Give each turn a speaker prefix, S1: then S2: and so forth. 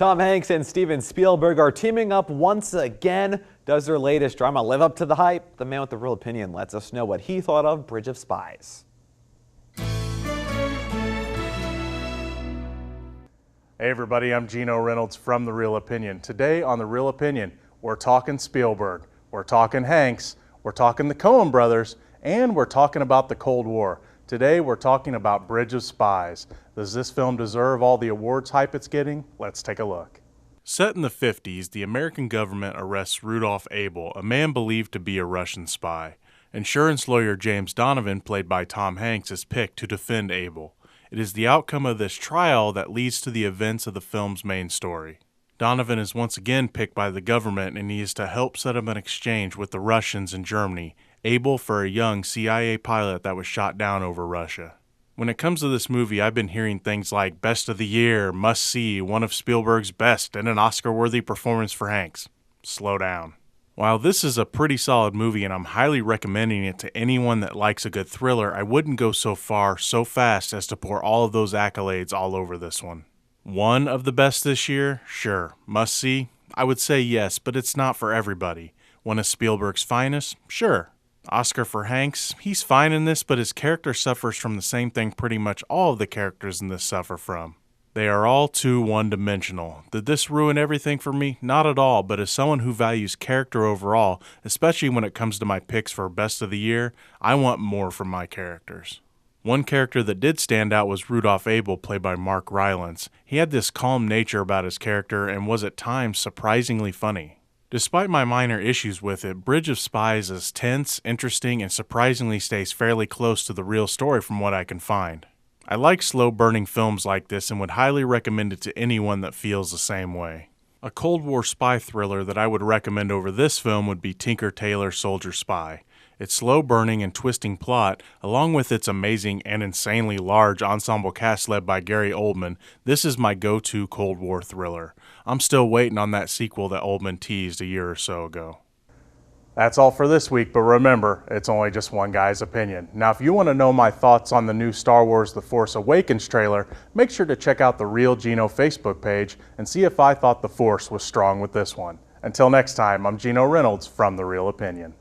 S1: Tom Hanks and Steven Spielberg are teaming up once again. Does their latest drama live up to the hype? The man with the real opinion lets us know what he thought of Bridge of Spies.
S2: Hey everybody, I'm Geno Reynolds from The Real Opinion. Today on The Real Opinion, we're talking Spielberg, we're talking Hanks, we're talking the Coen brothers, and we're talking about the Cold War. Today we're talking about Bridge of Spies. Does this film deserve all the awards hype it's getting? Let's take a look. Set in the 50s, the American government arrests Rudolph Abel, a man believed to be a Russian spy. Insurance lawyer James Donovan, played by Tom Hanks, is picked to defend Abel. It is the outcome of this trial that leads to the events of the film's main story. Donovan is once again picked by the government, and he is to help set up an exchange with the Russians in Germany, Abel for a young CIA pilot that was shot down over Russia. When it comes to this movie, I've been hearing things like best of the year, must see, one of Spielberg's best, and an Oscar-worthy performance for Hanks. Slow down. While this is a pretty solid movie and I'm highly recommending it to anyone that likes a good thriller, I wouldn't go so far, so fast as to pour all of those accolades all over this one. One of the best this year? Sure. Must see? I would say yes, but it's not for everybody. One of Spielberg's finest? Sure. Oscar for Hanks? He's fine in this, but his character suffers from the same thing pretty much all of the characters in this suffer from. They are all too one-dimensional. Did this ruin everything for me? Not at all, but as someone who values character overall, especially when it comes to my picks for best of the year, I want more from my characters. One character that did stand out was Rudolph Abel, played by Mark Rylance. He had this calm nature about his character and was at times surprisingly funny. Despite my minor issues with it, Bridge of Spies is tense, interesting, and surprisingly stays fairly close to the real story from what I can find. I like slow-burning films like this and would highly recommend it to anyone that feels the same way. A Cold War spy thriller that I would recommend over this film would be Tinker Tailor Soldier Spy. Its slow-burning and twisting plot, along with its amazing and insanely large ensemble cast led by Gary Oldman, this is my go-to Cold War thriller. I'm still waiting on that sequel that Oldman teased a year or so ago. That's all for this week, but remember, it's only just one guy's opinion. Now, if you want to know my thoughts on the new Star Wars The Force Awakens trailer, make sure to check out the Real Geno Facebook page and see if I thought the Force was strong with this one. Until next time, I'm Geno Reynolds from The Real Opinion.